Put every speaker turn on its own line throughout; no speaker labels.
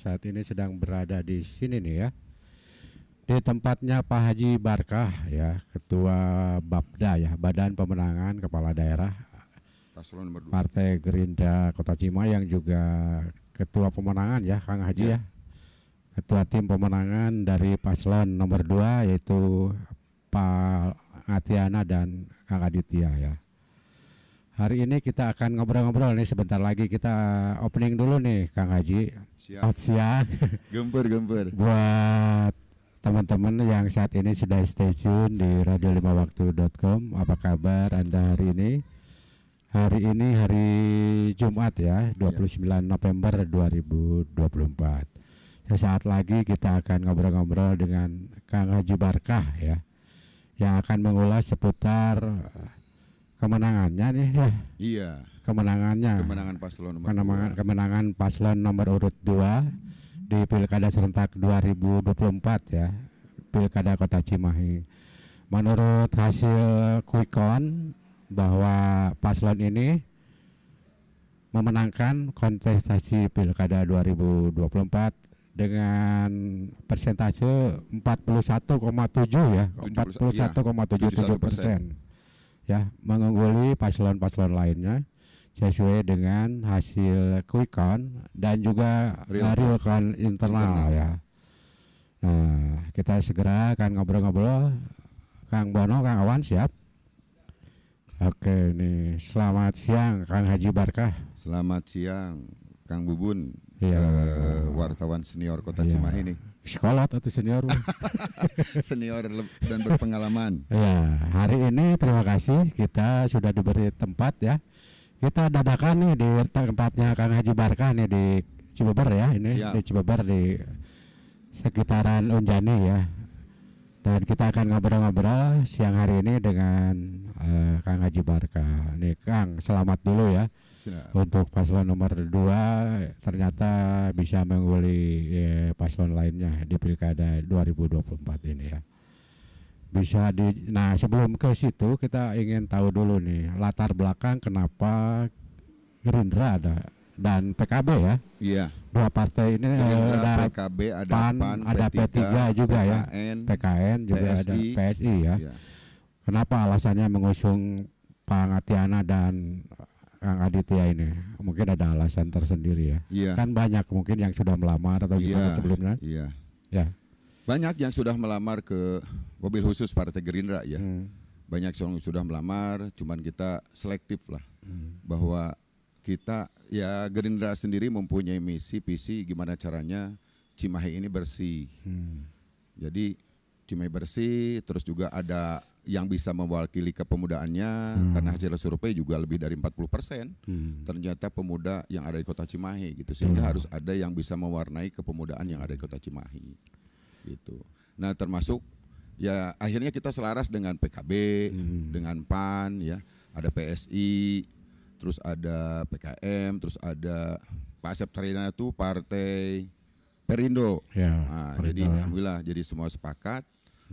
saat ini sedang berada di sini nih ya, di tempatnya Pak Haji Barkah ya, Ketua Bapda ya, Badan Pemenangan Kepala Daerah
Paslon nomor 2.
Partai Gerindra Kota Cimahi, yang juga Ketua Pemenangan ya, Kang Haji ya. Ketua Tim Pemenangan dari Paslon nomor 2 yaitu Pak Ngatiana dan Kang Aditya ya. Hari ini kita akan ngobrol-ngobrol nih, sebentar lagi kita opening dulu nih Kang Haji.
Siap.
Siang.
Gempur.
Buat teman-teman yang saat ini sudah stay tune di radio5waktu.com, apa kabar Anda hari ini? Hari ini hari Jumat ya, 29 November 2024. Sesaat lagi kita akan ngobrol-ngobrol dengan Kang Haji Barkah ya, yang akan mengulas seputar kemenangannya nih ya.
Iya.
Kemenangan
paslon nomor 2.
Kemenangan paslon nomor urut 2 di Pilkada serentak 2024 ya, Pilkada Kota Cimahi. Menurut hasil quick count bahwa paslon ini memenangkan kontestasi Pilkada 2024 dengan persentase 41,7 ya, 41,77%. Ya, mengungguli paslon-paslon lainnya sesuai dengan hasil quick count dan juga real count internal ya. Nah, kita segera akan ngobrol-ngobrol. Kang Bono, Kang Awan siap? Oke nih, selamat siang Kang Haji Barkah.
Selamat siang Kang Bubun, wartawan senior Kota Cimahi nih.
Sekolah atau senior?
Senior dan berpengalaman.
Ya, hari ini terima kasih kita sudah diberi tempat ya. Kita dadakan nih di tempatnya Kang Haji Barkah nih di Cibeber ya, ini. Siap. Di Cibeber di sekitaran Unjani ya. Dan kita akan ngobrol-ngobrol siang hari ini dengan Kang Haji Barkah. Nih Kang, selamat dulu ya. Untuk paslon nomor 2 ternyata bisa mengungguli paslon lainnya di Pilkada 2024 ini ya. Nah, sebelum ke situ kita ingin tahu dulu nih latar belakang kenapa Gerindra ada dan PKB ya.
Iya.
Dua partai ini
ada PKB, ada PAN,
ada P3 juga ya. PKN juga
PSI.
Ada PSI ya. Iya. Kenapa alasannya mengusung Pak Ngatiana dan Kang Aditya ini? Mungkin ada alasan tersendiri ya.
Iya.
Kan banyak mungkin yang sudah melamar atau gimana sebelumnya.
Iya.
Ya.
Banyak yang sudah melamar ke mobil khusus Partai Gerindra ya. Banyak yang sudah melamar, cuman kita selektif lah. Bahwa kita ya Gerindra sendiri mempunyai misi visi gimana caranya Cimahi ini bersih. Jadi Cimahi bersih, terus juga ada yang bisa mewakili kepemudaannya, karena hasil survei juga lebih dari 40%. Ternyata pemuda yang ada di Kota Cimahi gitu, sehingga harus ada yang bisa mewarnai kepemudaan yang ada di Kota Cimahi gitu. Nah, termasuk ya akhirnya kita selaras dengan PKB, dengan PAN ya, ada PSI, terus ada PKM, terus ada Pak Asep Tariana itu Partai Perindo.
Ya,
nah, jadi alhamdulillah jadi semua sepakat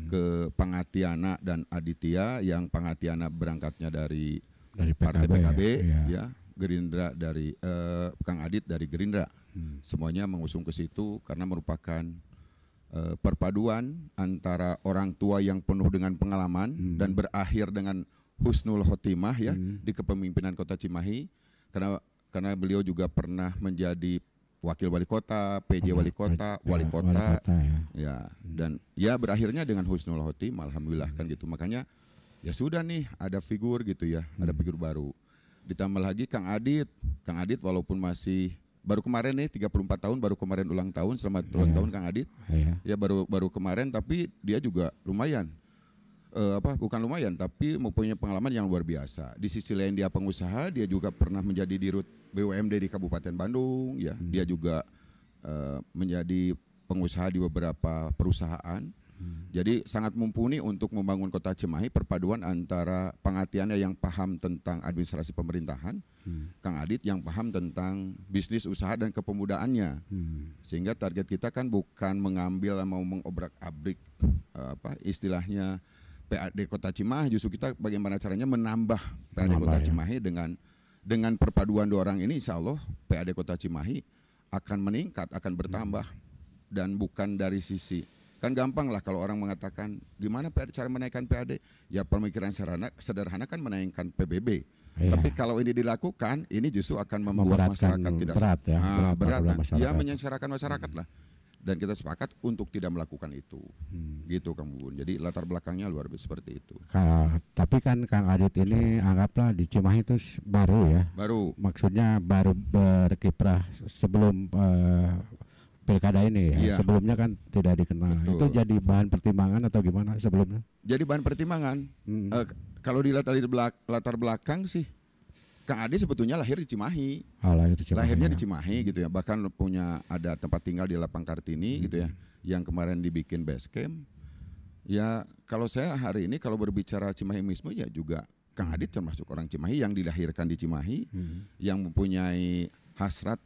ke Pangatiana dan Aditya, yang Pangatiana berangkatnya dari Partai PKB ya, Gerindra dari Kang Adit dari Gerindra. Semuanya mengusung ke situ karena merupakan perpaduan antara orang tua yang penuh dengan pengalaman dan berakhir dengan husnul khotimah ya di kepemimpinan Kota Cimahi, karena beliau juga pernah menjadi wakil wali kota, PJ wali kota, wali kota ya, dan ya berakhirnya dengan husnul khotimah, alhamdulillah kan gitu. Makanya ya sudah nih ada figur gitu ya, ada figur baru. Ditambah lagi Kang Adit walaupun masih baru kemarin nih 34 tahun, baru kemarin ulang tahun, selamat ulang tahun Kang Adit. Ya baru kemarin, tapi dia juga lumayan. Bukan lumayan, tapi mempunyai pengalaman yang luar biasa. Di sisi lain dia pengusaha, dia juga pernah menjadi dirut BUMD di Kabupaten Bandung, ya. Dia juga menjadi pengusaha di beberapa perusahaan. Jadi sangat mumpuni untuk membangun Kota Cimahi, perpaduan antara Pangatiana yang paham tentang administrasi pemerintahan, Kang Adit yang paham tentang bisnis usaha dan kepemudaannya. Sehingga target kita kan bukan mengambil mau mengobrak-abrik istilahnya PAD Kota Cimahi, justru kita bagaimana caranya menambah PAD Kota Cimahi dengan perpaduan dua orang ini, insya Allah PAD Kota Cimahi akan meningkat, akan bertambah, dan bukan dari sisi, kan gampang lah kalau orang mengatakan gimana cara menaikkan PAD, ya pemikiran sederhana kan menaikkan PBB. Tapi kalau ini dilakukan, ini justru akan membuat masyarakat tidak
berat ya,
berat ya menyengsarakan masyarakat lah. Dan kita sepakat untuk tidak melakukan itu, gitu Kang Bubun. Jadi latar belakangnya luar biasa seperti itu.
Tapi kan Kang Adit ini anggaplah di Cimahi itu baru ya.
Baru.
Maksudnya baru berkiprah sebelum pilkada ini ya.
Iya.
Sebelumnya kan tidak dikenal. Betul. Itu jadi bahan pertimbangan atau gimana sebelumnya?
Jadi bahan pertimbangan. Kalau di latar belakang sih, Kang Adi sebetulnya lahir di Cimahi. Lahirnya di Cimahi gitu ya. Bahkan ada tempat tinggal di Lapang Kartini gitu ya, yang kemarin dibikin base camp. Ya kalau saya hari ini kalau berbicara Cimahimisme ya juga Kang Adi termasuk orang Cimahi yang dilahirkan di Cimahi, yang mempunyai hasrat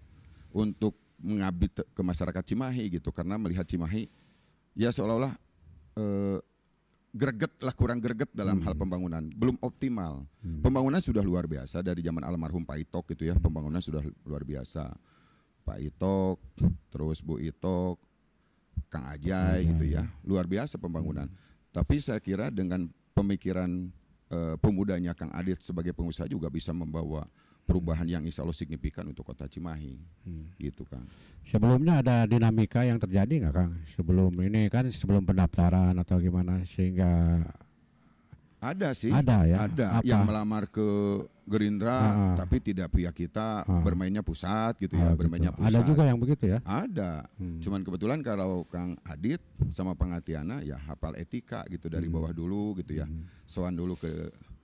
untuk mengabdi ke masyarakat Cimahi gitu, karena melihat Cimahi ya seolah-olah kurang greget dalam hal pembangunan, belum optimal. Pembangunan sudah luar biasa dari zaman almarhum Pak Itok gitu ya, pembangunan sudah luar biasa. Pak Itok, terus Bu Itok, Kang Ajay gitu ya, luar biasa pembangunan. Tapi saya kira dengan pemikiran pemudanya Kang Adit sebagai pengusaha juga bisa membawa perubahan yang insya Allah signifikan untuk kota Cimahi, gitu Kang.
Sebelumnya ada dinamika yang terjadi nggak Kang? Sebelum ini kan sebelum pendaftaran atau gimana sehingga
ada sih,
ada
yang melamar ke Gerindra, tapi tidak pihak kita bermainnya pusat gitu ya, bermainnya pusat.
Ada juga yang begitu ya?
Ada, cuman kebetulan kalau Kang Adit sama Pangatiana ya hafal etika gitu dari bawah dulu gitu ya, soan dulu ke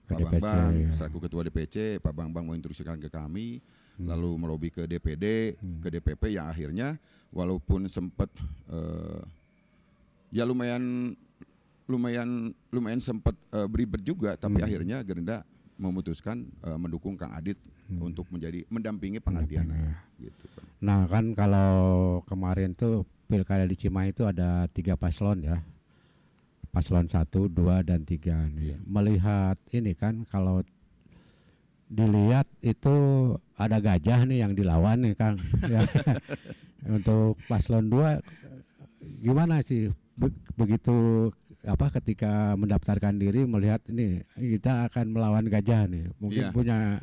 Pak Bambang, selaku Ketua DPC, Pak Bambang mau instruksikan ke kami, lalu melobi ke DPD, ke DPP yang akhirnya walaupun sempat ya lumayan sempat beribet juga, tapi akhirnya Gerindra memutuskan mendukung Kang Adit untuk mendampingi Pangatiana. Gitu.
Nah kan kalau kemarin tuh pilkada di Cimahi itu ada 3 paslon ya. Paslon 1, 2, dan 3 nih. Melihat ini kan kalau dilihat itu ada gajah nih yang dilawan nih Kang. Untuk paslon 2 gimana sih begitu ketika mendaftarkan diri melihat ini kita akan melawan gajah nih. Mungkin punya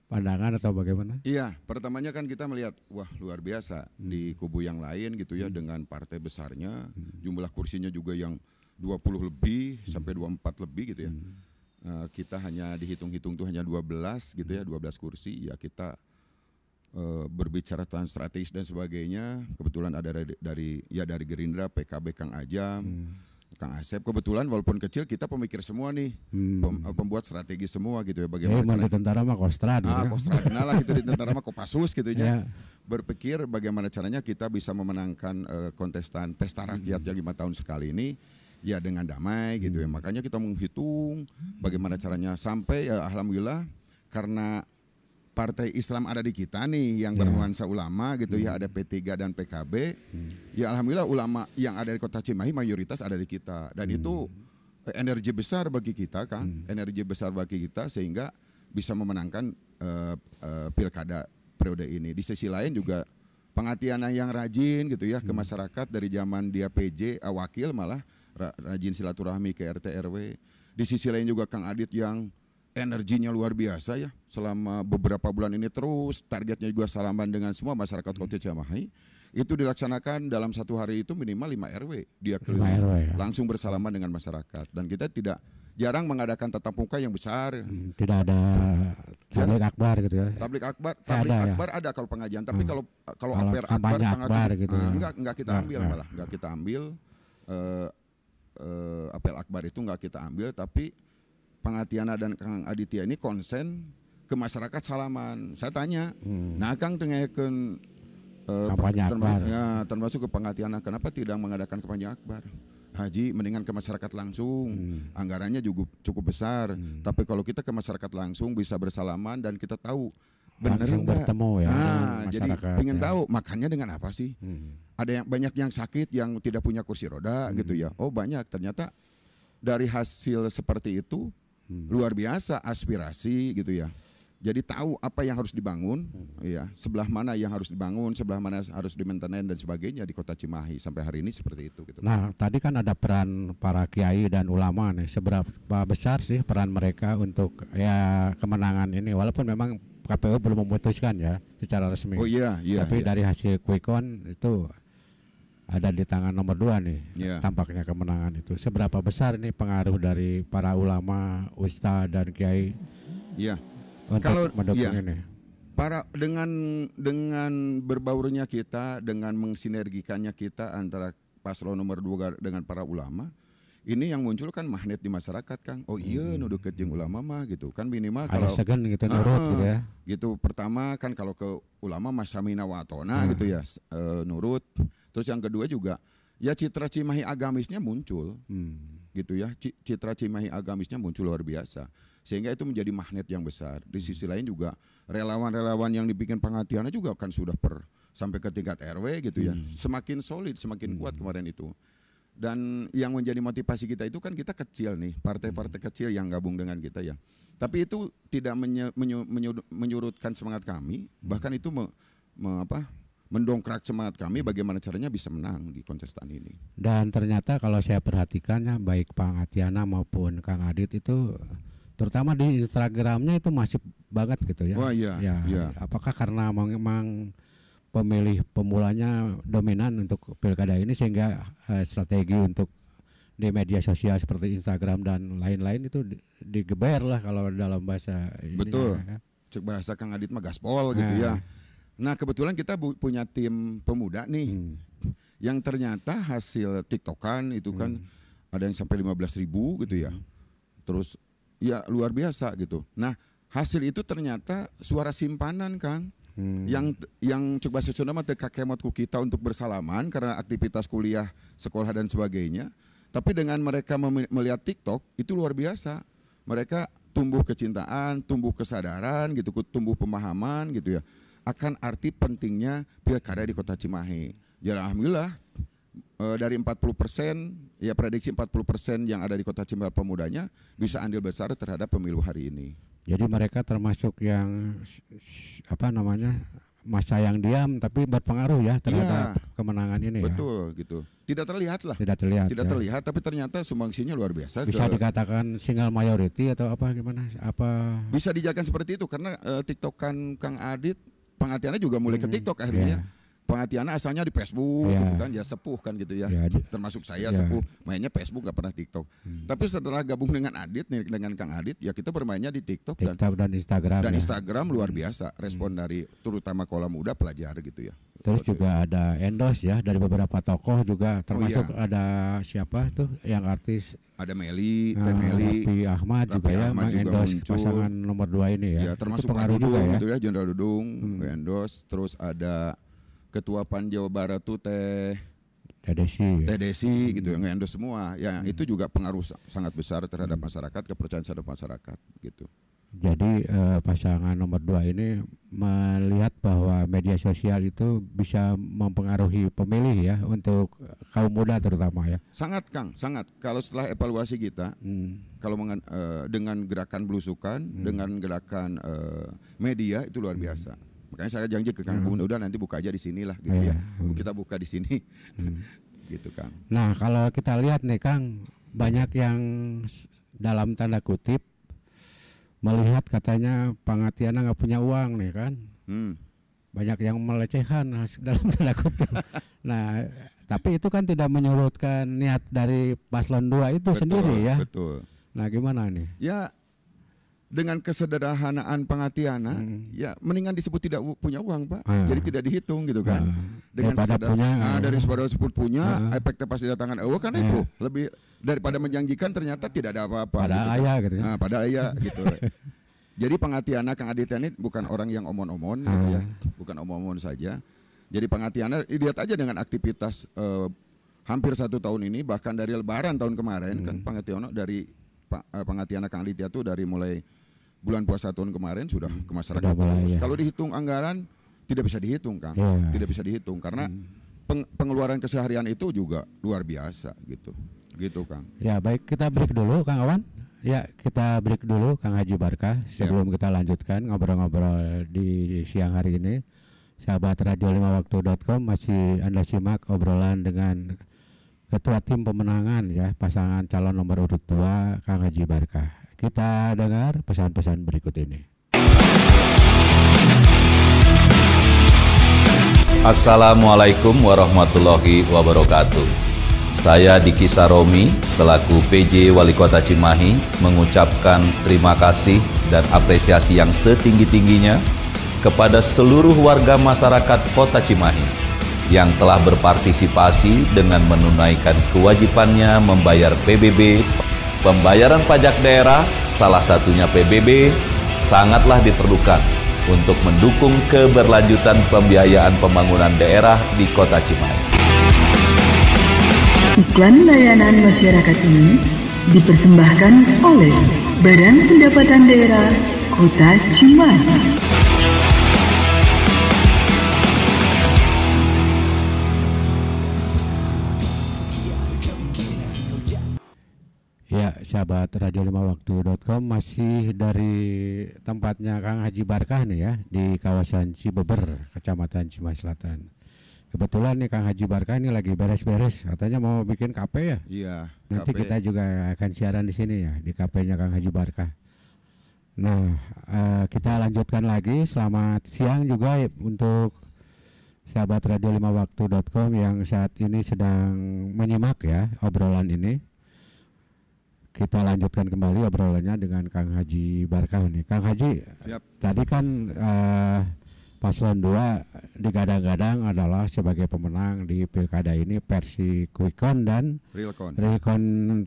pandangan atau bagaimana?
Iya, pertamanya kan kita melihat wah luar biasa di kubu yang lain gitu ya, dengan partai besarnya, jumlah kursinya juga yang 20 lebih sampai 24 lebih gitu ya. Kita hanya dihitung-hitung tuh hanya 12 gitu ya, 12 kursi. Ya kita berbicara tentang strategis dan sebagainya. Kebetulan ada dari Gerindra, PKB Kang Ajam, Kang Asep. Kebetulan walaupun kecil kita pemikir semua nih, pembuat strategi semua gitu ya.
Bagaimana di tentara mah Kostrad.
Kostrad lah gitu, di tentara mah Kopassus gitu ya. Berpikir bagaimana caranya kita bisa memenangkan kontestan pesta rakyat yang 5 tahun sekali ini. Ya dengan damai gitu ya. Makanya kita menghitung bagaimana caranya sampai alhamdulillah karena partai Islam ada di kita nih yang bernuansa ulama gitu ya, ada P3 dan PKB. Ya alhamdulillah ulama yang ada di Kota Cimahi mayoritas ada di kita, dan itu energi besar bagi kita Kang, energi besar bagi kita sehingga bisa memenangkan pilkada periode ini. Di sisi lain juga Pangatiana yang rajin gitu ya ke masyarakat dari zaman dia PJ wakil malah rajin silaturahmi ke RT RW. Di sisi lain juga Kang Adit yang energinya luar biasa ya, selama beberapa bulan ini terus targetnya juga salaman dengan semua masyarakat Kota Cimahi. Itu dilaksanakan dalam 1 hari itu minimal 5 RW dia keliling langsung bersalaman dengan masyarakat, dan kita jarang mengadakan tatap muka yang besar.
Tidak ada tablik akbar gitu ya.
Tablik akbar ada kalau pengajian, tapi kalau akbar
gitu.
Enggak kita ambil, malah enggak kita ambil. Apel akbar itu enggak kita ambil, tapi Pangatiana dan Kang Aditya ini konsen ke masyarakat salaman. Saya tanya, nah Kang tengayakeun
kampanye akbar.
Termasuk ke Pangatiana, kenapa tidak mengadakan kampanye akbar? Haji mendingan ke masyarakat langsung, anggarannya juga cukup besar. Tapi kalau kita ke masyarakat langsung bisa bersalaman dan kita tahu benar enggak.
Bertemu ya.
Jadi pengen tahu makannya dengan apa sih? Ada yang banyak yang sakit yang tidak punya kursi roda gitu ya. Oh banyak, ternyata dari hasil seperti itu luar biasa aspirasi gitu ya. Jadi tahu apa yang harus dibangun, ya, sebelah mana yang harus dibangun, sebelah mana harus di-maintenance dan sebagainya di Kota Cimahi sampai hari ini seperti itu. Gitu.
Nah, tadi kan ada peran para kiai dan ulama nih. Seberapa besar sih peran mereka untuk ya kemenangan ini? Walaupun memang KPU belum memutuskan ya secara resmi.
Oh iya,
Tapi dari hasil quick count itu ada di tangan nomor 2 nih. Tampaknya kemenangan itu. Seberapa besar nih pengaruh dari para ulama, ustadz dan kiai?
Iya.
Kalau ini.
Dengan berbaurnya kita, dengan mensinergikannya kita antara paslon nomor 2 dengan para ulama, ini yang muncul kan magnet di masyarakat, Kang. Oh iya, nu deket jeung ulama mah gitu kan, minimal
ada
kalau
segan gitu nurut gitu ya.
Gitu pertama kan kalau ke ulama masamina watona gitu ya, nurut. Terus yang kedua juga ya citra Cimahi agamisnya muncul. Gitu ya, citra Cimahi agamisnya muncul luar biasa. Sehingga itu menjadi magnet yang besar. Di sisi lain juga relawan-relawan yang dibikin Pangatiana juga kan sudah sampai ke tingkat RW gitu ya. Semakin solid, semakin kuat kemarin itu. Dan yang menjadi motivasi kita itu kan kita kecil nih, partai-partai kecil yang gabung dengan kita ya. Tapi itu tidak menyurutkan semangat kami, bahkan itu mendongkrak semangat kami bagaimana caranya bisa menang di kontestan ini.
Dan ternyata kalau saya perhatikan ya, baik Pangatiana maupun Kang Adit itu terutama di Instagramnya itu masif banget gitu ya.
Wah iya.
Apakah karena memang pemilih pemulanya dominan untuk pilkada ini sehingga strategi untuk di media sosial seperti Instagram dan lain-lain itu digeber lah kalau dalam bahasa ini.
Betul. Cek bahasa Kang Adit mah gaspol gitu ya. Nah kebetulan kita punya tim pemuda nih yang ternyata hasil TikTokan itu kan ada yang sampai 15.000 gitu ya. Terus ya luar biasa gitu. Nah hasil itu ternyata suara simpanan, Kang. Yang coba sesuatu mah teu kakemot ku kita untuk bersalaman karena aktivitas kuliah, sekolah dan sebagainya. Tapi dengan mereka melihat TikTok itu luar biasa. Mereka tumbuh kecintaan, tumbuh kesadaran gitu, tumbuh pemahaman gitu ya akan arti pentingnya pilkada di Kota Cimahi. Ya alhamdulillah dari 40%, ya prediksi 40% yang ada di Kota Cimahi pemudanya bisa andil besar terhadap pemilu hari ini.
Jadi mereka termasuk yang masa yang diam tapi berpengaruh ya terhadap kemenangan ini.
Betul
ya.
Gitu. Tidak terlihat lah.
Tidak
terlihat tapi ternyata sumbangsinya luar biasa.
Bisa dikatakan single majority atau apa gimana?
Bisa dijadikan seperti itu karena TikTokan Kang Adit Pangatiana juga mulai ke TikTok akhirnya. Pangatiana asalnya di Facebook gitu kan, ya sepuh kan gitu ya. Termasuk saya sepuh, mainnya Facebook gak pernah TikTok. Tapi setelah gabung dengan Adit nih, dengan Kang Adit, ya kita bermainnya di TikTok
dan Instagram.
Dan Instagram luar biasa respon dari terutama kaula muda pelajar gitu ya.
Terus juga ada endorse ya dari beberapa tokoh juga termasuk ada siapa tuh yang artis,
ada Meli, Raffi
Ahmad juga ya mengendorse pasangan nomor 2 ini ya.
Ya termasuk pengaruh juga ya. Gitu ya, Jenderal Dudung endorse, terus ada Ketua PAN Jawa Barat tuh Teh Desi gitu yang endorse semua. Ya itu juga pengaruh sangat besar terhadap masyarakat, kepercayaan terhadap masyarakat gitu.
Jadi pasangan nomor 2 ini melihat bahwa media sosial itu bisa mempengaruhi pemilih ya untuk kaum muda terutama ya.
Sangat Kang, sangat. Kalau setelah evaluasi kita, kalau dengan gerakan belusukan, dengan gerakan media itu luar biasa. Makanya saya janji ke Kang Bun, udah nanti buka aja di sinilah gitu ya. Kita buka di sini. Gitu Kang.
Nah, kalau kita lihat nih Kang, banyak yang dalam tanda kutip melihat katanya Pangatiana nggak punya uang nih kan. Banyak yang melecehkan dalam tanda kutip. Nah, tapi itu kan tidak menyurutkan niat dari paslon 2 itu sendiri ya.
Betul.
Nah, gimana nih?
Ya dengan kesederhanaan Pangatiana, ya mendingan disebut tidak punya uang Pak, jadi tidak dihitung gitu kan. Dengan kesederhanaan dari saudara sebut punya, efeknya pasti datangan kan itu lebih daripada menjanjikan ternyata tidak ada apa-apa.
Padahal ayah gitu.
Padahal ayah gitu. Jadi Pangatiana Kang Aditya ini bukan orang yang omon-omon gitu ya, bukan omon-omon saja. Jadi Pangatiana lihat aja dengan aktivitas hampir 1 tahun ini, bahkan dari Lebaran tahun kemarin kan Pangatiana Kang Aditya tuh dari mulai bulan puasa tahun kemarin sudah ke masyarakat. Kalau dihitung anggaran tidak bisa dihitung Kang, tidak bisa dihitung karena pengeluaran keseharian itu juga luar biasa gitu Kang.
Ya baik, kita break dulu Kang Awan. Ya, kita break dulu Kang Haji Barkah sebelum kita lanjutkan ngobrol-ngobrol di siang hari ini. Sahabat Radio 5waktu.com, masih Anda simak obrolan dengan Ketua Tim Pemenangan ya, pasangan calon nomor urut 2 Kang Haji Barkah. Kita dengar pesan-pesan berikut ini.
Assalamualaikum warahmatullahi wabarakatuh. Saya Diki Saromi selaku PJ Wali Kota Cimahi mengucapkan terima kasih dan apresiasi yang setinggi-tingginya kepada seluruh warga masyarakat Kota Cimahi yang telah berpartisipasi dengan menunaikan kewajibannya membayar PBB. Pembayaran pajak daerah, salah satunya PBB, sangatlah diperlukan untuk mendukung keberlanjutan pembiayaan pembangunan daerah di Kota Cimahi.
Iklan layanan masyarakat ini dipersembahkan oleh Badan Pendapatan Daerah Kota Cimahi.
Ya, sahabat Radio 5waktu.com, masih dari tempatnya Kang Haji Barkah nih ya, di kawasan Cibeber, Kecamatan Cimahi Selatan. Kebetulan nih Kang Haji Barkah ini lagi beres-beres, katanya mau bikin kafe ya.
Iya.
Nanti kita juga akan siaran di sini ya, di kafenya Kang Haji Barkah. Nah, kita lanjutkan lagi. Selamat siang juga untuk sahabat Radio 5waktu.com yang saat ini sedang menyimak ya obrolan ini. Kita lanjutkan kembali obrolannya dengan Kang Haji Barkah nih. Kang Haji, tadi kan Paslon 2 digadang-gadang adalah sebagai pemenang di pilkada ini versi Quickcon dan Realcon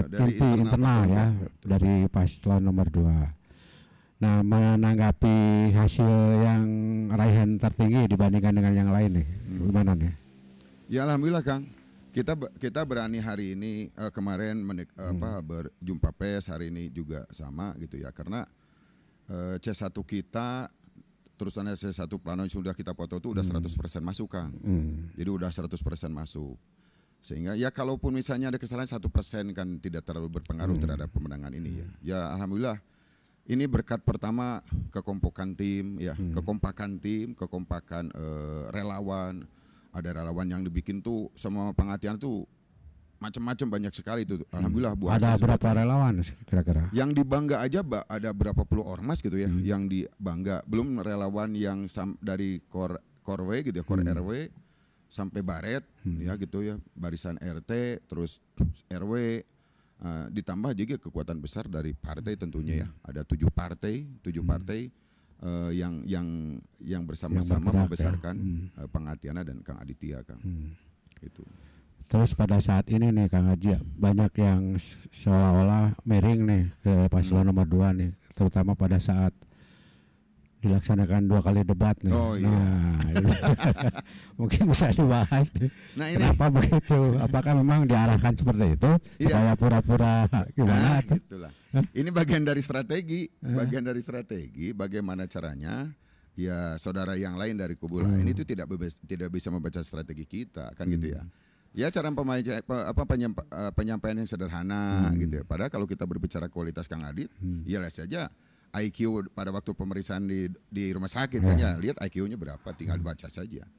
inti internal ya dari Paslon nomor 2. Nah, menanggapi hasil yang raihan tertinggi dibandingkan dengan yang lain nih, gimana nih?
Ya alhamdulillah Kang, kita berani hari ini kemarin berjumpa pers, hari ini juga sama gitu ya, karena C1 kita terus C1 plano yang sudah kita foto itu udah 100% masuk Kang. Jadi udah 100% masuk. Sehingga ya kalaupun misalnya ada kesalahan 1% kan tidak terlalu berpengaruh terhadap pemenangan ini ya. Ya alhamdulillah ini berkat pertama kekompakan tim ya, kekompakan relawan. Ada relawan yang dibikin tuh sama penghatian tuh macam-macam, banyak sekali itu. Alhamdulillah
ada berapa relawan kira-kira?
Yang di Bangga aja ada berapa puluh ormas gitu ya, yang di Bangga. Belum relawan yang dari Korw gitu ya, Kor RW sampai Baret ya gitu ya, barisan RT terus RW, ditambah juga kekuatan besar dari partai tentunya ya. Ada 7 partai yang bersama-sama membesarkan Penghatiana dan Kang Aditya Kang. Itu.
Terus pada saat ini nih Kang Haji, banyak yang seolah-olah miring nih ke paslon nomor 2 nih, terutama pada saat dilaksanakan 2 kali debat nih.
Oh iya.
Mungkin bisa dibahas nih.
Nah, ini
kenapa begitu? Apakah memang diarahkan seperti itu supaya pura-pura gimana?
Gitulah. Ini bagian dari strategi, bagaimana caranya ya saudara yang lain dari kubu lain itu tidak bisa membaca strategi kita kan gitu ya. Ya cara penyampaian yang sederhana gitu ya. Padahal kalau kita berbicara kualitas Kang Adit, ya lihat saja IQ pada waktu pemeriksaan di rumah sakit kan ya, lihat IQ-nya berapa, tinggal baca saja.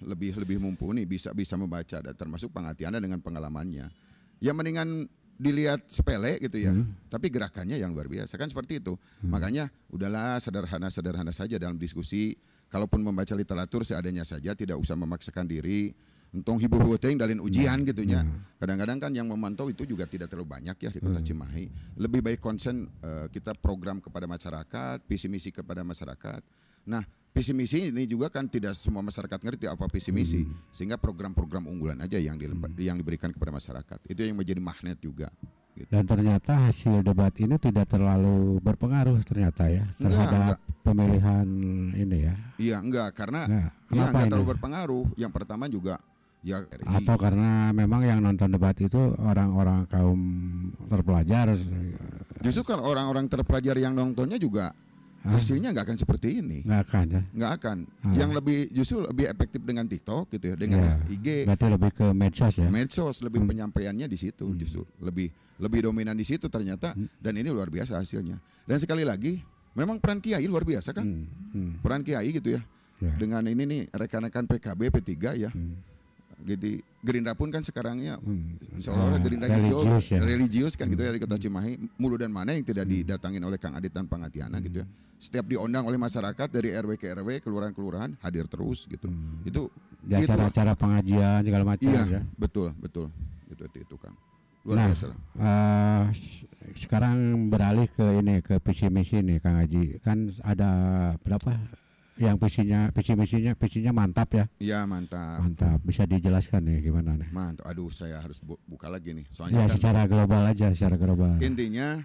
Lebih mumpuni, bisa membaca, dan termasuk Penghatiana dengan pengalamannya. Ya mendingan dilihat sepele gitu ya, tapi gerakannya yang luar biasa kan seperti itu. Makanya udahlah sederhana saja dalam diskusi. Kalaupun membaca literatur seadanya saja, tidak usah memaksakan diri. Untung hibur teh dalin ujian gitunya. Kadang-kadang kan yang memantau itu juga tidak terlalu banyak ya di Kota Cimahi. Lebih baik konsen kita program kepada masyarakat, visi misi kepada masyarakat. Nah, visi misi ini juga kan tidak semua masyarakat ngerti apa visi misi, sehingga program-program unggulan aja yang diberikan kepada masyarakat. Itu yang menjadi magnet juga. Gitu.
Dan ternyata hasil debat ini tidak terlalu berpengaruh ternyata ya terhadap pemilihan ini ya.
Iya enggak, karena enggak terlalu berpengaruh. Yang pertama juga ya
atau karena memang yang nonton debat itu orang-orang kaum terpelajar.
Justru kalau orang-orang terpelajar yang nontonnya juga hasilnya nggak akan seperti ini.
Nggak akan ya.
Nggak akan. Yang justru lebih efektif dengan TikTok gitu ya, dengan IG.
Berarti lebih ke medsos ya.
Medsos lebih penyampaiannya di situ, justru lebih dominan di situ ternyata. Dan ini luar biasa hasilnya. Dan sekali lagi, memang peran Kiai luar biasa kan. Peran Kiai gitu ya. Dengan ini nih rekan-rekan PKB P3 ya. Gitu. Gerindra pun kan sekarangnya seolah-olah Gerindra religius kan gitu ya di Kota Cimahi. Mulu dan mana yang tidak didatangin oleh Kang Adit dan Pangatiana gitu ya. Setiap diundang oleh masyarakat dari RW ke RW, kelurahan-kelurahan hadir terus gitu. Itu
acara-acara pengajian segala macam ya.
Betul. Itu Kang. Luar biasa.
Sekarang beralih ke visi misi nih Kang Haji. Kan ada berapa yang visinya mantap ya?
Iya mantap.
Bisa dijelaskan nih gimana nih?
Mantap. Aduh saya harus buka lagi nih. Soalnya
ya kan secara global aja, secara global.
Intinya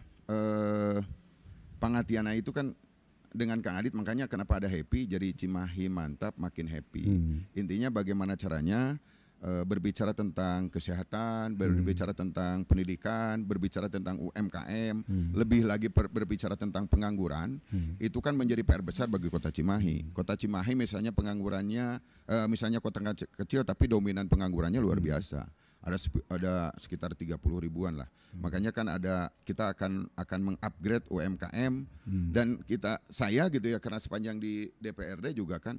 Pangatiana itu kan dengan Kang Adit, makanya kenapa ada happy, jadi Cimahi mantap makin happy. Intinya bagaimana caranya berbicara tentang kesehatan, berbicara tentang pendidikan, berbicara tentang UMKM, lebih lagi berbicara tentang pengangguran, itu kan menjadi PR besar bagi Kota Cimahi. Kota Cimahi misalnya penganggurannya, misalnya kota kecil tapi dominan penganggurannya luar biasa. Ada sekitar 30 ribuan lah. Makanya kan kita akan mengupgrade UMKM dan saya gitu ya, karena sepanjang di DPRD juga kan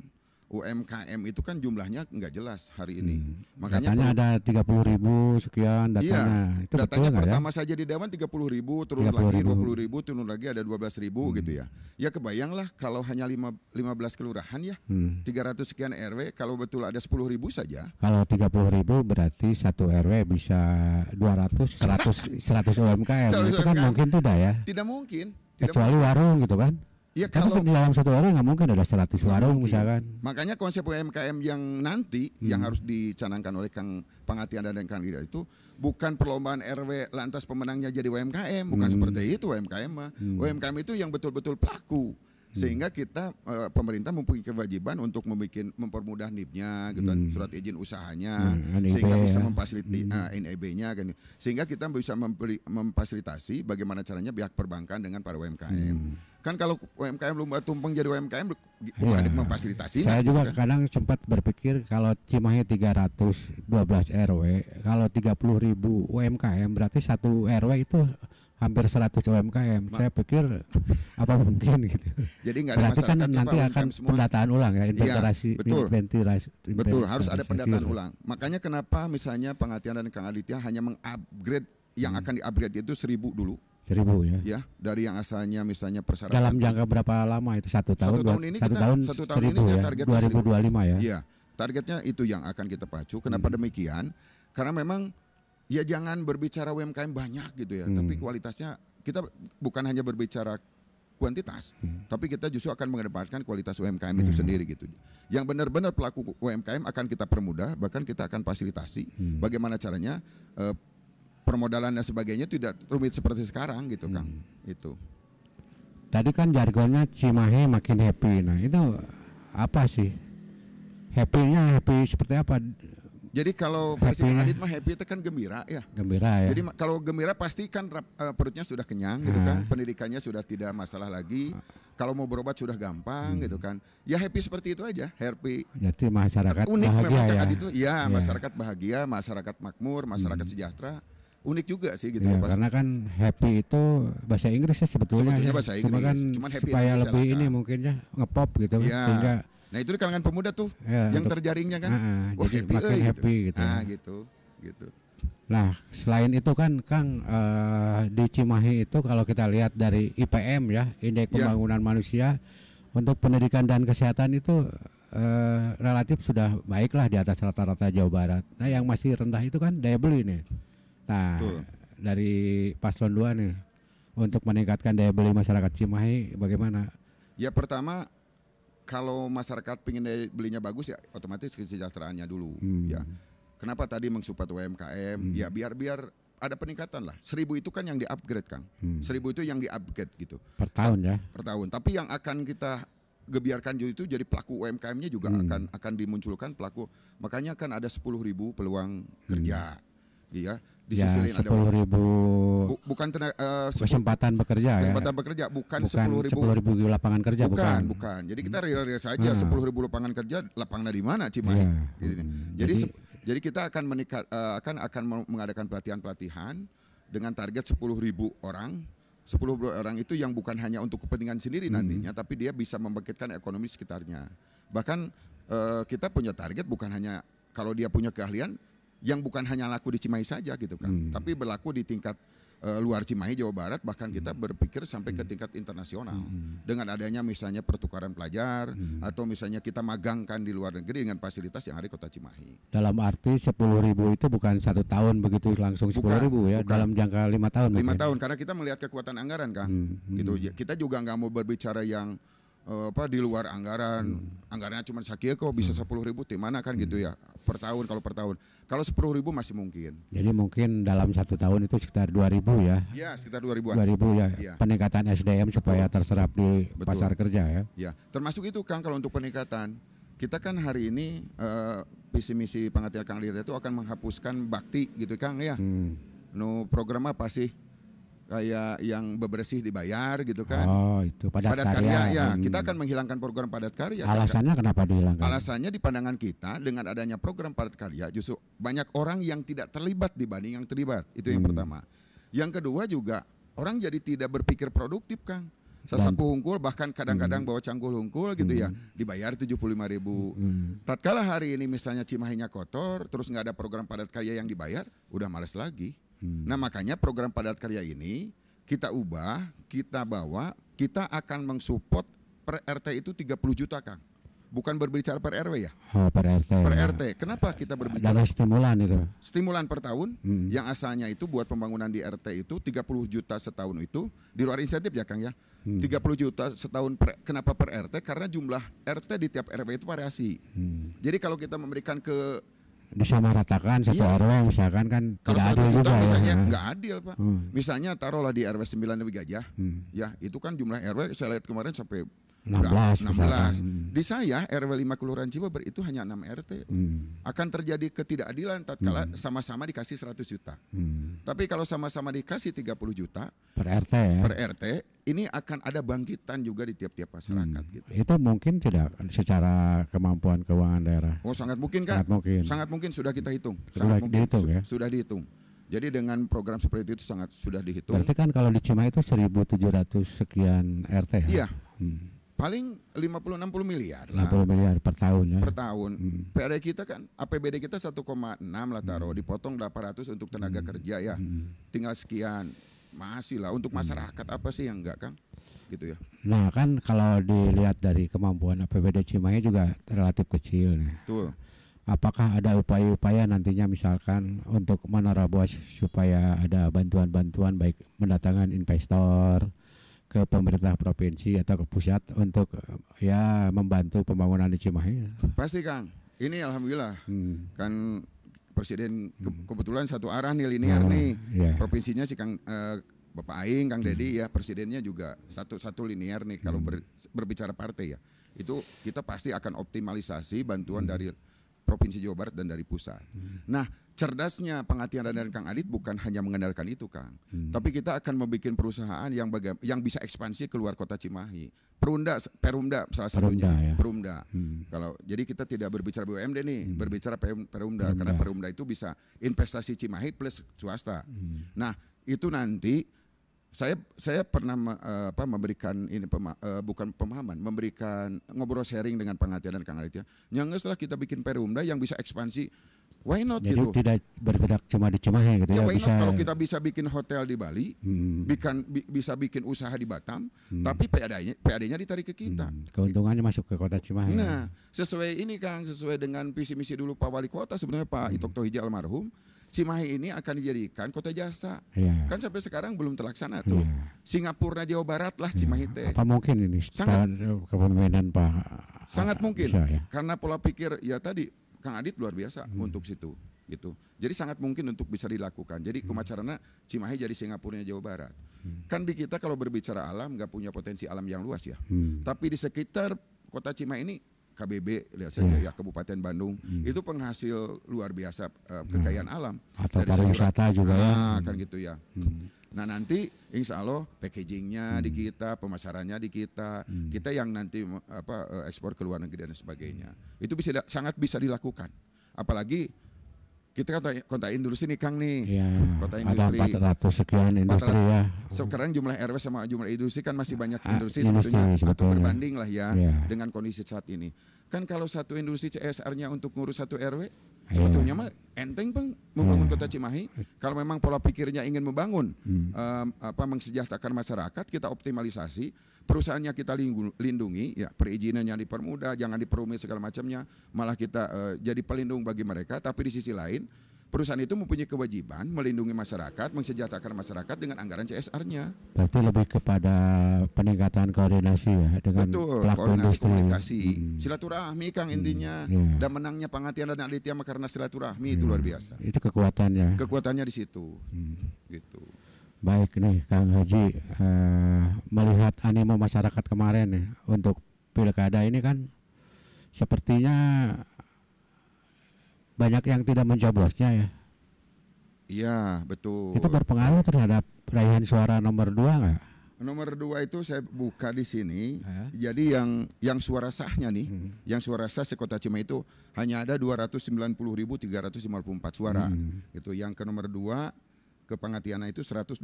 UMKM itu kan jumlahnya nggak jelas hari ini. Makanya
datanya ada 30.000 sekian datanya.
Iya,
itu
datanya
betul
pertama
ya?
saja di Dewan 30.000, turun lagi 20.000, turun lagi ada 12.000 gitu ya. Ya kebayanglah kalau hanya 15 kelurahan ya, 300 sekian RW, kalau betul ada 10.000 saja.
Kalau 30.000 berarti satu RW bisa 100 UMKM. Itu kan mungkin tidak ya?
Tidak mungkin.
Kecuali warung gitu kan?
Ya,
kalau di dalam satu warung nggak mungkin ada 100 warung misalkan.
Makanya konsep UMKM yang nanti yang harus dicanangkan oleh Kang Pangatiana dan Kang Dida itu bukan perlombaan RW lantas pemenangnya jadi UMKM, bukan seperti itu UMKM mah. UMKM itu yang betul-betul pelaku. Sehingga kita pemerintah mempunyai kewajiban untuk mempermudah NIB-nya gitu, surat izin usahanya, sehingga bisa memfasilitasi NIB-nya kan. Sehingga kita bisa memfasilitasi bagaimana caranya pihak perbankan dengan para UMKM. Kan kalau UMKM lomba tumpeng jadi UMKM bukan memfasilitasi.
Saya juga kadang sempat berpikir kalau Cimahi 312 RW, kalau 30.000 UMKM berarti satu RW itu hampir 100 UMKM. Saya pikir apa mungkin gitu.
Jadi nggak ada
berarti kan nanti akan pendataan ulang ya,
betul, harus ada pendataan ulang. Makanya kenapa misalnya Pangatiana dan Kang Aditya hanya mengupgrade yang akan di-upgrade itu 1.000 dulu.
1.000 ya.
Ya, dari yang asalnya misalnya persyaratan.
Dalam jangka berapa lama itu? Satu tahun
ini
1 tahun 1.000 ya. 2025 ya.
Iya, targetnya itu yang akan kita pacu. Kenapa demikian? Karena memang ya jangan berbicara UMKM banyak gitu ya, tapi kualitasnya kita bukan hanya berbicara kuantitas, tapi kita justru akan mengedepankan kualitas UMKM itu sendiri gitu. Yang benar-benar pelaku UMKM akan kita permudah, bahkan kita akan fasilitasi bagaimana caranya permodalan dan sebagainya tidak rumit seperti sekarang gitu Kang. Itu.
Tadi kan jargonnya Cimahi makin happy. Nah, itu apa sih? Happy seperti apa?
Jadi kalau Presiden Adit mah happy itu kan gembira ya.
Gembira ya.
Jadi kalau gembira pasti kan perutnya sudah kenyang gitu kan. Pendidikannya sudah tidak masalah lagi. Kalau mau berobat sudah gampang gitu kan. Ya happy seperti itu aja, happy.
Jadi masyarakat
unik
bahagia
memang
ya.
Itu ya, masyarakat bahagia, masyarakat makmur, masyarakat sejahtera. Unik juga sih gitu
ya. Karena kan happy itu bahasa Inggris ya sebetulnya
bahasa Inggris.
Cuma kan supaya lebih ini mungkin ya ngepop gitu
ya.
Sehingga
nah itu di kalangan pemuda tuh yang terjaringnya kan.
Jadi makin happy gitu.
Nah gitu.
Nah selain itu kan Kang di Cimahi itu kalau kita lihat dari IPM ya, Indeks Pembangunan Manusia, untuk pendidikan dan kesehatan itu relatif sudah baiklah di atas rata-rata Jawa Barat. Nah yang masih rendah itu kan daya beli nih. Nah dari Paslon 2 nih untuk meningkatkan daya beli masyarakat Cimahi bagaimana?
Ya pertama, kalau masyarakat pengen daya belinya bagus ya otomatis kesejahteraannya dulu ya. Kenapa tadi mensupport UMKM? Ya biar ada peningkatan lah. 1.000 itu kan yang di-upgrade Kang. 1.000 itu yang di-upgrade gitu.
Per tahun ya?
Per tahun. Tapi yang akan kita gebiarkan itu jadi pelaku UMKM-nya juga akan dimunculkan pelaku. Makanya kan ada 10.000 peluang kerja. Iya, di sisi lain ada
10.000
bukan
kesempatan bekerja ya.
Kesempatan bekerja bukan
10.000 lapangan kerja
bukan. Jadi kita real saja 10.000 lapangan kerja, lapangannya di mana Cimahi? Jadi kita akan akan mengadakan pelatihan dengan target 10.000 orang. 10.000 orang itu yang bukan hanya untuk kepentingan sendiri nantinya, tapi dia bisa membangkitkan ekonomi sekitarnya. Bahkan kita punya target bukan hanya kalau dia punya keahlian yang bukan hanya laku di Cimahi saja gitu kan, tapi berlaku di tingkat luar Cimahi, Jawa Barat, bahkan kita berpikir sampai ke tingkat internasional dengan adanya misalnya pertukaran pelajar atau misalnya kita magangkan di luar negeri dengan fasilitas yang ada di Kota Cimahi.
Dalam arti 10.000 itu bukan 1 tahun begitu langsung 10.000 ya, dalam jangka 5 tahun.
5 tahun karena kita melihat kekuatan anggaran kan, gitu. Kita juga nggak mau berbicara yang di luar anggaran, anggarannya cuma sekian kok bisa 10.000 di mana kan gitu ya per tahun kalau 10.000 masih mungkin.
Jadi mungkin dalam 1 tahun itu sekitar 2.000 ya?
Ya sekitar 2.000-an.
2.000 ya, peningkatan SDM supaya terserap di pasar kerja ya?
Ya, termasuk itu Kang kalau untuk peningkatan. Kita kan hari ini visi misi pengatian Kang Lita itu akan menghapuskan bakti gitu Kang ya. Program apa sih? Kayak yang bebersih dibayar gitu kan.
Oh itu padat karya
ya. Kita akan menghilangkan program padat karya.
Alasannya kan? Kenapa dihilangkan?
Alasannya di pandangan kita dengan adanya program padat karya justru banyak orang yang tidak terlibat dibanding yang terlibat. Itu yang pertama. Yang kedua juga orang jadi tidak berpikir produktif Kang. Sasapu hungkul bahkan kadang-kadang bawa cangkul hungkul gitu ya dibayar 75.000. Tatkala hari ini misalnya Cimahinya kotor terus nggak ada program padat karya yang dibayar udah males lagi. Nah makanya program padat karya ini kita ubah, kita bawa, kita akan mensupport per RT itu 30 juta Kang. Bukan berbicara per RW ya.
Per RT.
Per RT. Kenapa kita berbicara?
Dana stimulan itu.
Stimulan per tahun yang asalnya itu buat pembangunan di RT itu 30 juta setahun itu di luar insentif ya Kang ya. 30 juta setahun kenapa per RT? Karena jumlah RT di tiap RW itu variasi. Jadi kalau kita memberikan
disamaratakan satu RW misalkan kan
kalau
tidak adil juga
misalnya
ya.
Nggak adil Pak. Misalnya taruhlah di RW 9 Dewi Gajah, ya itu kan jumlah RW saya lihat kemarin sampai 16. Di saya RW 5 Kelurahan Cibeber itu hanya 6 RT. Akan terjadi ketidakadilan tatkala sama-sama dikasih 100 juta. Tapi kalau sama-sama dikasih 30 juta
per RT ya.
Per RT ini akan ada bangkitan juga di tiap-tiap masyarakat gitu.
Itu mungkin tidak secara kemampuan keuangan daerah.
Oh sangat mungkin kan? Sangat mungkin sudah kita hitung.
Sangat mungkin ya?
Sudah dihitung. Jadi dengan program seperti itu sudah dihitung.
Berarti kan kalau di Cimahi itu 1.700 sekian RT ya?
Iya. Paling 50-60 miliar
lah. 60 miliar per tahun ya?
Per tahun. PAD kita kan, APBD kita 1,6 lah taruh, dipotong 800 untuk tenaga kerja ya. Tinggal sekian, masih lah untuk masyarakat apa sih yang enggak Kang? Gitu ya.
Nah kan kalau dilihat dari kemampuan APBD Cimahi juga relatif kecil nih.
Betul.
Apakah ada upaya-upaya nantinya misalkan untuk menerobos supaya ada bantuan-bantuan baik mendatangkan investor ke pemerintah provinsi atau ke pusat untuk ya membantu pembangunan di Cimahi?
Pasti Kang. Ini alhamdulillah kan Presiden kebetulan satu arah nih linear nih. Provinsinya si Kang Bapak Aing, Kang Dedi ya, presidennya juga satu linear nih kalau berbicara partai ya. Itu kita pasti akan optimalisasi bantuan dari Provinsi Jawa Barat dan dari pusat. Nah, cerdasnya Pengatian dan Kang Adit bukan hanya mengandalkan itu, Kang. Tapi kita akan membuat perusahaan yang bisa ekspansi keluar kota Cimahi. Perumda salah satunya. Perumda. Kalau jadi kita tidak berbicara BUMD nih, berbicara Perumda karena Perumda itu bisa investasi Cimahi plus swasta. Nah, itu nanti saya pernah memberikan ini bukan pemahaman, memberikan ngobrol sharing dengan Pengatian dan Kang Adit ya. Yang setelah kita bikin Perumda yang bisa ekspansi, why not?
Jadi
gitu.
Tidak bergerak cuma di Cimahi gitu ya.
Why
bisa,
not kalau kita bisa bikin hotel di Bali, bisa bikin usaha di Batam, tapi PAD-nya ditarik ke kita.
Keuntungannya masuk ke kota Cimahi.
Nah, sesuai ini Kang, sesuai dengan visi misi dulu Pak Wali Kota sebenarnya Pak Itok Tohiji almarhum. Cimahi ini akan dijadikan kota jasa. Kan sampai sekarang belum terlaksana tuh. Singapura Jawa Barat lah Cimahi teh.
Apa mungkin ini setelah kepemimpinan Pak?
Sangat mungkin.
Ya?
Karena pola pikir ya tadi Kang Adit luar biasa untuk situ gitu. Jadi sangat mungkin untuk bisa dilakukan. Jadi kumacarana Cimahi jadi Singapurnya Jawa Barat. Kan di kita kalau berbicara alam nggak punya potensi alam yang luas ya. Tapi di sekitar kota Cimahi ini KBB, lihat saja ya Kabupaten Bandung, itu penghasil luar biasa kekayaan alam.
Atau pariwisata juga ya.
Kan gitu ya. Nah nanti insya Allah packagingnya di kita, pemasarannya di kita, kita yang nanti ekspor ke luar negeri dan sebagainya. Itu sangat bisa dilakukan. Apalagi kita kota industri nih Kang nih, kota industri
ada 400 sekian industri 400, ya.
Sekarang jumlah RW sama jumlah industri kan masih banyak industri sebetulnya atau berbanding lah ya dengan kondisi saat ini. Kan kalau satu industri CSR-nya untuk ngurus satu RW, sebetulnya mah enteng Bang membangun kota Cimahi. Kalau memang pola pikirnya ingin membangun, mensejahterakan masyarakat, kita optimalisasi. Perusahaannya kita lindungi, ya perizinannya dipermudah, jangan diperumit segala macamnya, malah kita jadi pelindung bagi mereka. Tapi di sisi lain, perusahaan itu mempunyai kewajiban melindungi masyarakat, mensejahterakan masyarakat dengan anggaran CSR-nya.
Berarti lebih kepada peningkatan koordinasi ya dengan pelaku industri.
Komunikasi, silaturahmi Kang intinya, dan menangnya Pangatian dan Aditya karena silaturahmi itu luar biasa.
Itu kekuatannya.
Kekuatannya di situ, gitu.
Baik nih Kang Haji, melihat animo masyarakat kemarin nih untuk pilkada ini kan sepertinya banyak yang tidak mencoblosnya ya.
Iya betul.
Itu berpengaruh terhadap raihan suara nomor 2 nggak?
Nomor 2 itu saya buka di sini. Jadi yang suara sahnya nih, yang suara sah sekota Cimahi itu hanya ada 290.354 suara. Itu yang ke nomor 2 ke Pangatiana itu 121.111.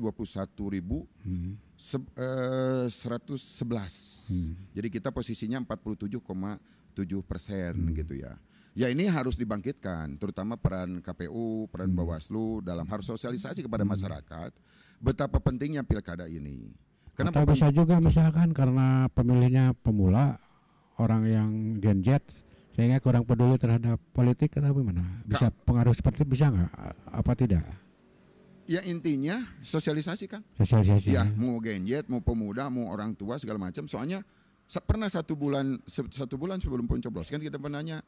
Jadi kita posisinya 47,7% gitu ya. Ya ini harus dibangkitkan, terutama peran KPU, peran Bawaslu dalam harus sosialisasi kepada masyarakat betapa pentingnya pilkada ini.
Kenapa? Atau bisa juga misalkan karena pemilihnya pemula, orang yang Gen Z, sehingga kurang peduli terhadap politik atau gimana? Bisa pengaruh seperti bisa nggak? Apa tidak?
Ya intinya sosialisasi Kang.
Sosialisasi.
Ya mau Gen Z, mau pemuda, mau orang tua segala macam. Soalnya pernah satu bulan sebelum pencoblosan kan kita pernahnya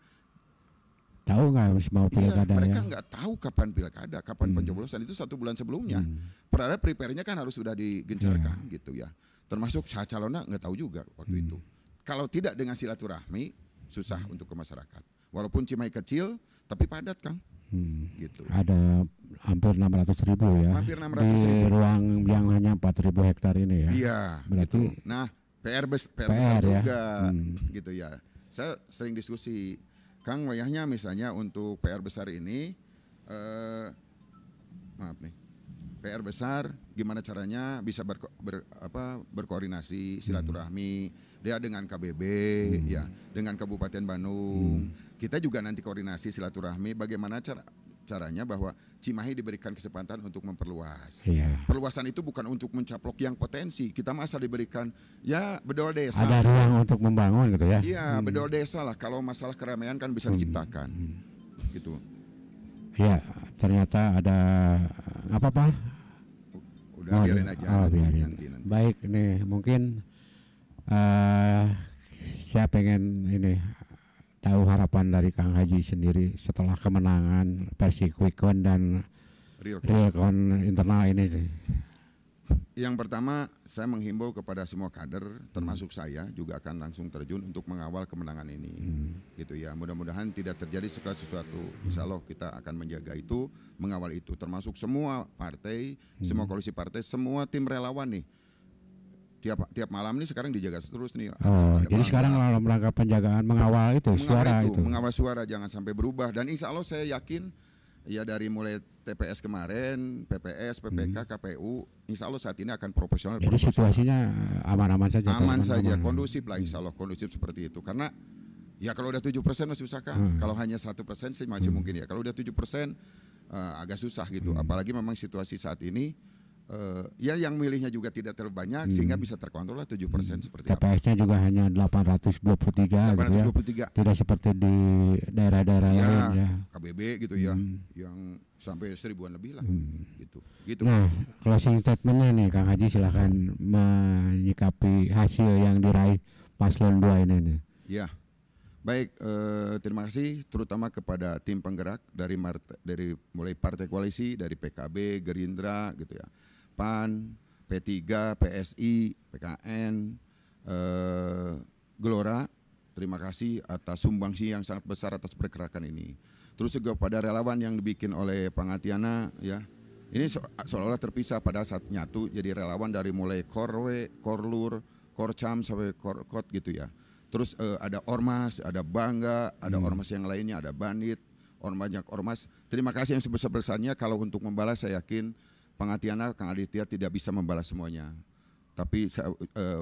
tahu nggak mau pilkada
mereka nggak tahu kapan pilkada, kapan pencoblosan itu 1 bulan sebelumnya. Padahal prepare-nya kan harus sudah digencarkan gitu ya. Termasuk sah calonnya nggak tahu juga waktu itu. Kalau tidak dengan silaturahmi susah untuk ke masyarakat. Walaupun Cimahi kecil tapi padat Kang. Gitu.
Ada hampir 600.000 ya.
Hampir 600.000
di ruang yang hanya 4.000 hektar ini ya.
Iya.
Berarti
gitu. Nah PR besar
ya?
juga gitu ya. Saya sering diskusi Kang wayahnya misalnya untuk PR besar ini PR besar gimana caranya bisa berkoordinasi silaturahmi dia dengan KBB ya dengan Kabupaten Bandung. Kita juga nanti koordinasi silaturahmi bagaimana caranya bahwa Cimahi diberikan kesempatan untuk memperluas. Perluasan itu bukan untuk mencaplok yang potensi. Kita masa diberikan ya bedol desa.
Ada ruang untuk membangun gitu ya.
Iya, bedol desa lah. Kalau masalah keramaian kan bisa diciptakan. Gitu.
Iya, ternyata ada apa Pak?
Udah biarin aja.
Biarin. Nanti. Baik nih, mungkin saya pengen ini tahu harapan dari Kang Haji sendiri setelah kemenangan versi quick count dan real count internal ini.
Yang pertama saya menghimbau kepada semua kader termasuk saya juga akan langsung terjun untuk mengawal kemenangan ini. Gitu ya. Mudah-mudahan tidak terjadi segala sesuatu. Insya Allah kita akan menjaga itu, mengawal itu termasuk semua partai, semua koalisi partai, semua tim relawan nih. Tiap malam ini sekarang dijaga terus nih.
Jadi sekarang dalam rangka penjagaan mengawal suara itu.
Mengawal suara jangan sampai berubah dan insya Allah saya yakin ya dari mulai TPS kemarin, PPS, PPK, KPU, insya Allah saat ini akan profesional.
Jadi situasinya aman-aman saja.
Aman saja, kondusif lah insya Allah, kondusif seperti itu. Karena ya kalau udah 7% masih susah Kang. Kalau hanya 1% sih masih mungkin ya. Kalau udah 7% agak susah gitu. Apalagi memang situasi saat ini. Ya yang milihnya juga tidak terlalu banyak sehingga bisa terkontrol lah 7% seperti apa.
TPS-nya juga hanya 823 gitu ya. Tidak seperti di daerah-daerah lain ya.
KBB gitu ya, yang sampai 1000-an lebih lah gitu.
Nah, closing statement-nya nih Kang Haji silahkan menyikapi hasil yang diraih Paslon 2 ini nih.
Ya. Baik, terima kasih terutama kepada tim penggerak dari mulai partai koalisi dari PKB, Gerindra gitu ya. PAN, P3, PSI, PKN, Gelora terima kasih atas sumbangsi yang sangat besar atas pergerakan ini. Terus juga pada relawan yang dibikin oleh Pangatiana ya. Ini seolah-olah terpisah pada saat nyatu, jadi relawan dari mulai Korwe, Korlur, Korcam sampai Korkot gitu ya. Terus ada Ormas, ada Bangga, ada Ormas yang lainnya, ada Bandit, banyak Ormas. Terima kasih yang sebesar-besarnya. Kalau untuk membalas saya yakin Pangatiana, Kang Aditya tidak bisa membalas semuanya. Tapi saya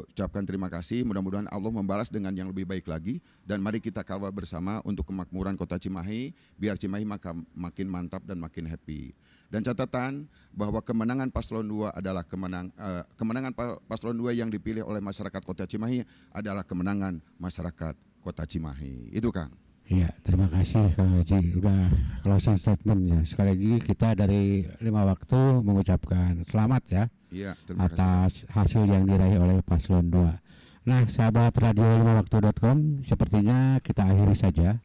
ucapkan terima kasih, mudah-mudahan Allah membalas dengan yang lebih baik lagi. Dan mari kita kawal bersama untuk kemakmuran Kota Cimahi, biar Cimahi makin mantap dan makin happy. Dan catatan bahwa kemenangan Paslon 2 adalah kemenangan Paslon 2 yang dipilih oleh masyarakat Kota Cimahi adalah kemenangan masyarakat Kota Cimahi. Itu Kang.
Iya, terima kasih Kang Haji. Udah closing statement ya. Sekali lagi kita dari 5 waktu mengucapkan selamat ya.
Iya,
atas hasil yang diraih oleh Paslon 2. Nah, sahabat Radio 5waktu.com, sepertinya kita akhiri saja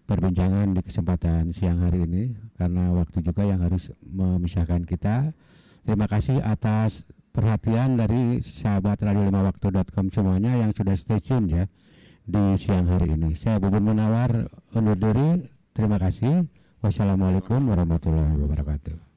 perbincangan di kesempatan siang hari ini karena waktu juga yang harus memisahkan kita. Terima kasih atas perhatian dari sahabat Radio 5waktu.com semuanya yang sudah stay tune ya di siang hari ini. Saya Bubun Munawar undur diri. Terima kasih. Wassalamualaikum warahmatullahi wabarakatuh.